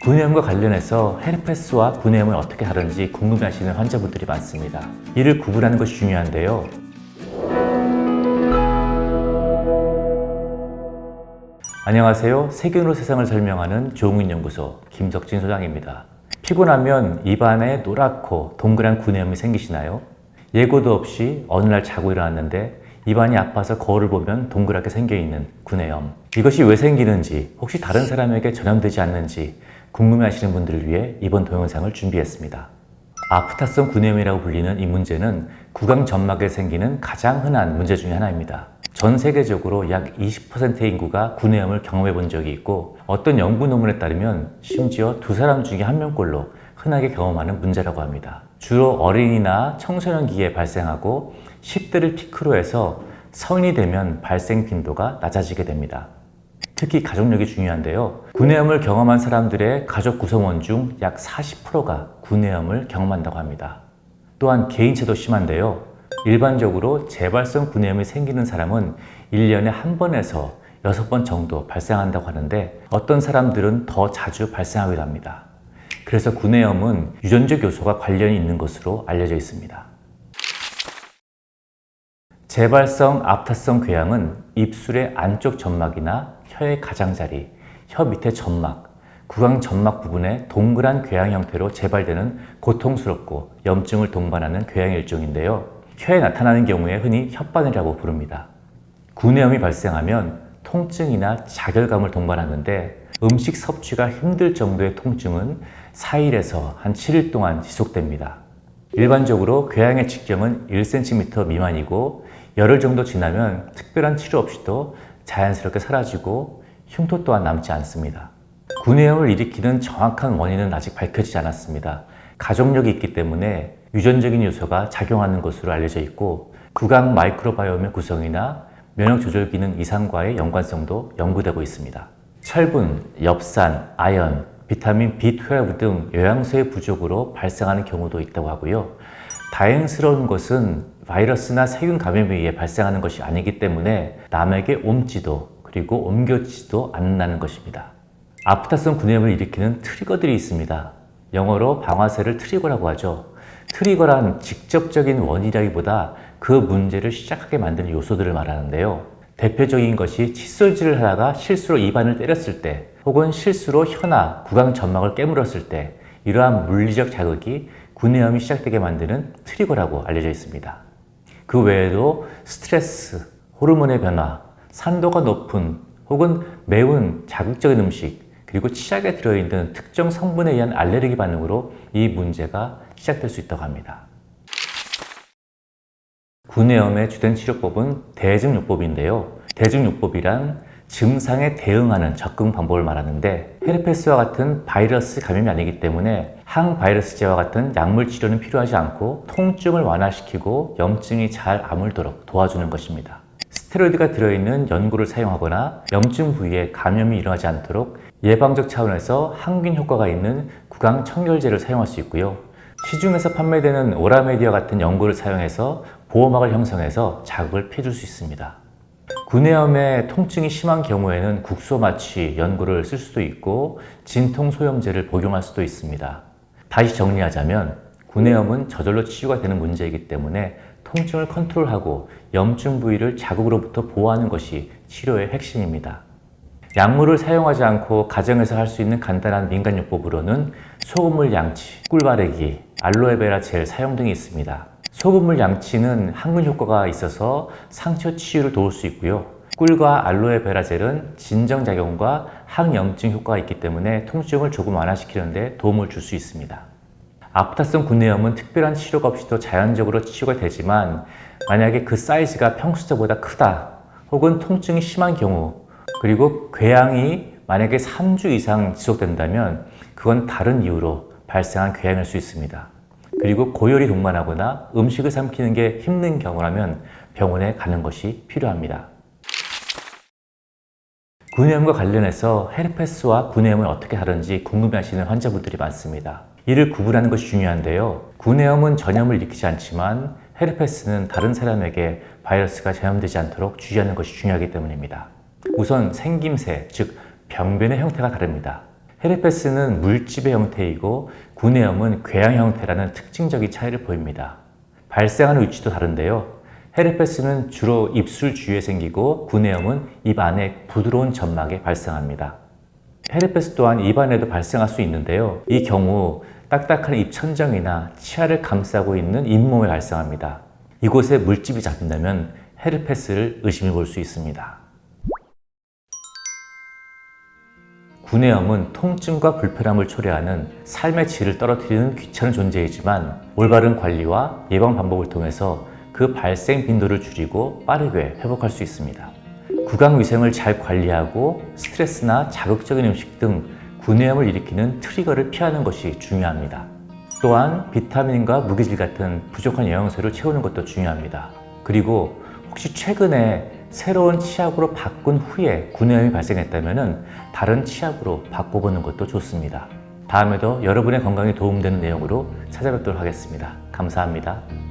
구내염과 관련해서 헤르페스와 구내염을 어떻게 다른지 궁금해하시는 환자분들이 많습니다. 이를 구분하는 것이 중요한데요. 안녕하세요. 세균으로 세상을 설명하는 조응인연구소 김석진 소장입니다. 피곤하면 입안에 노랗고 동그란 구내염이 생기시나요? 예고도 없이 어느 날 자고 일어났는데 입안이 아파서 거울을 보면 동그랗게 생겨있는 구내염. 이것이 왜 생기는지, 혹시 다른 사람에게 전염되지 않는지 궁금해하시는 분들을 위해 이번 동영상을 준비했습니다. 아프타성 구내염이라고 불리는 이 문제는 구강 점막에 생기는 가장 흔한 문제 중에 하나입니다. 전 세계적으로 약 20%의 인구가 구내염을 경험해 본 적이 있고, 어떤 연구 논문에 따르면 심지어 2사람 중에 1명꼴로 흔하게 경험하는 문제라고 합니다. 주로 어린이나 청소년기에 발생하고 10대를 피크로 해서 성인이 되면 발생 빈도가 낮아지게 됩니다. 특히 가족력이 중요한데요. 구내염을 경험한 사람들의 가족 구성원 중 약 40%가 구내염을 경험한다고 합니다. 또한 개인차도 심한데요. 일반적으로 재발성 구내염이 생기는 사람은 1년에 1번에서 6번 정도 발생한다고 하는데, 어떤 사람들은 더 자주 발생하기도 합니다. 그래서 구내염은 유전적 요소가 관련이 있는 것으로 알려져 있습니다. 재발성 아프타성 궤양은 입술의 안쪽 점막이나 혀의 가장자리, 혀 밑의 점막, 구강 점막 부분에 동그란 궤양 형태로 재발되는 고통스럽고 염증을 동반하는 궤양의 일종인데요. 혀에 나타나는 경우에 흔히 혓바늘이라고 부릅니다. 구내염이 발생하면 통증이나 자결감을 동반하는데, 음식 섭취가 힘들 정도의 통증은 4일에서 한 7일 동안 지속됩니다. 일반적으로 궤양의 직경은 1cm 미만이고, 열흘 정도 지나면 특별한 치료 없이도 자연스럽게 사라지고 흉터 또한 남지 않습니다. 구내염을 일으키는 정확한 원인은 아직 밝혀지지 않았습니다. 가족력이 있기 때문에 유전적인 요소가 작용하는 것으로 알려져 있고, 구강 마이크로바이옴의 구성이나 면역 조절 기능 이상과의 연관성도 연구되고 있습니다. 철분, 엽산, 아연, 비타민 B12 등 영양소의 부족으로 발생하는 경우도 있다고 하고요. 다행스러운 것은 바이러스나 세균 감염에 의해 발생하는 것이 아니기 때문에 남에게 옮지도 그리고 옮겨지지도 않는다는 것입니다. 아프타성 구내염을 일으키는 트리거들이 있습니다. 영어로 방아쇠를 트리거라고 하죠. 트리거란 직접적인 원인이라기보다 그 문제를 시작하게 만드는 요소들을 말하는데요. 대표적인 것이 칫솔질을 하다가 실수로 입안을 때렸을 때, 혹은 실수로 혀나 구강 점막을 깨물었을 때, 이러한 물리적 자극이 구내염이 시작되게 만드는 트리거라고 알려져 있습니다. 그 외에도 스트레스, 호르몬의 변화, 산도가 높은 혹은 매운 자극적인 음식, 그리고 치약에 들어있는 특정 성분에 의한 알레르기 반응으로 이 문제가 시작될 수 있다고 합니다. 구내염의 주된 치료법은 대증요법인데요. 대증요법이란 증상에 대응하는 접근 방법을 말하는데, 헤르페스와 같은 바이러스 감염이 아니기 때문에 항바이러스제와 같은 약물 치료는 필요하지 않고, 통증을 완화시키고 염증이 잘 아물도록 도와주는 것입니다. 스테로이드가 들어있는 연고를 사용하거나 염증 부위에 감염이 일어나지 않도록 예방적 차원에서 항균 효과가 있는 구강 청결제를 사용할 수 있고요. 시중에서 판매되는 오라메디와 같은 연고를 사용해서 보호막을 형성해서 자극을 피해줄 수 있습니다. 구내염에 통증이 심한 경우에는 국소마취 연고를 쓸 수도 있고, 진통소염제를 복용할 수도 있습니다. 다시 정리하자면, 구내염은 저절로 치유가 되는 문제이기 때문에 통증을 컨트롤하고 염증 부위를 자극으로부터 보호하는 것이 치료의 핵심입니다. 약물을 사용하지 않고 가정에서 할 수 있는 간단한 민간요법으로는 소금물 양치, 꿀 바르기, 알로에베라 젤 사용 등이 있습니다. 소금물 양치는 항균 효과가 있어서 상처 치유를 도울 수 있고요. 꿀과 알로에베라 젤은 진정작용과 항염증 효과가 있기 때문에 통증을 조금 완화시키는 데 도움을 줄 수 있습니다. 아프타성 구내염은 특별한 치료가 없이도 자연적으로 치유가 되지만, 만약에 그 사이즈가 평소보다 크다, 혹은 통증이 심한 경우, 그리고 궤양이 만약에 3주 이상 지속된다면 그건 다른 이유로 발생한 궤양일 수 있습니다. 그리고 고열이 동반하거나 음식을 삼키는 게 힘든 경우라면 병원에 가는 것이 필요합니다. 구내염과 관련해서 헤르페스와 구내염을 어떻게 다른지 궁금해하시는 환자분들이 많습니다. 이를 구분하는 것이 중요한데요. 구내염은 전염을 일으키지 않지만 헤르페스는 다른 사람에게 바이러스가 전염되지 않도록 주의하는 것이 중요하기 때문입니다. 우선 생김새, 즉 병변의 형태가 다릅니다. 헤르페스는 물집의 형태이고 구내염은 궤양 형태라는 특징적인 차이를 보입니다. 발생하는 위치도 다른데요. 헤르페스는 주로 입술 주위에 생기고 구내염은 입 안에 부드러운 점막에 발생합니다. 헤르페스 또한 입 안에도 발생할 수 있는데요. 이 경우 딱딱한 입 천정이나 치아를 감싸고 있는 잇몸에 발생합니다. 이곳에 물집이 잡힌다면 헤르페스를 의심해 볼 수 있습니다. 구내염은 통증과 불편함을 초래하는 삶의 질을 떨어뜨리는 귀찮은 존재이지만 올바른 관리와 예방 방법을 통해서 그 발생 빈도를 줄이고 빠르게 회복할 수 있습니다. 구강 위생을 잘 관리하고 스트레스나 자극적인 음식 등 구내염을 일으키는 트리거를 피하는 것이 중요합니다. 또한 비타민과 무기질 같은 부족한 영양소를 채우는 것도 중요합니다. 그리고 혹시 최근에 새로운 치약으로 바꾼 후에 구내염이 발생했다면 다른 치약으로 바꿔보는 것도 좋습니다. 다음에도 여러분의 건강에 도움되는 내용으로 찾아뵙도록 하겠습니다. 감사합니다.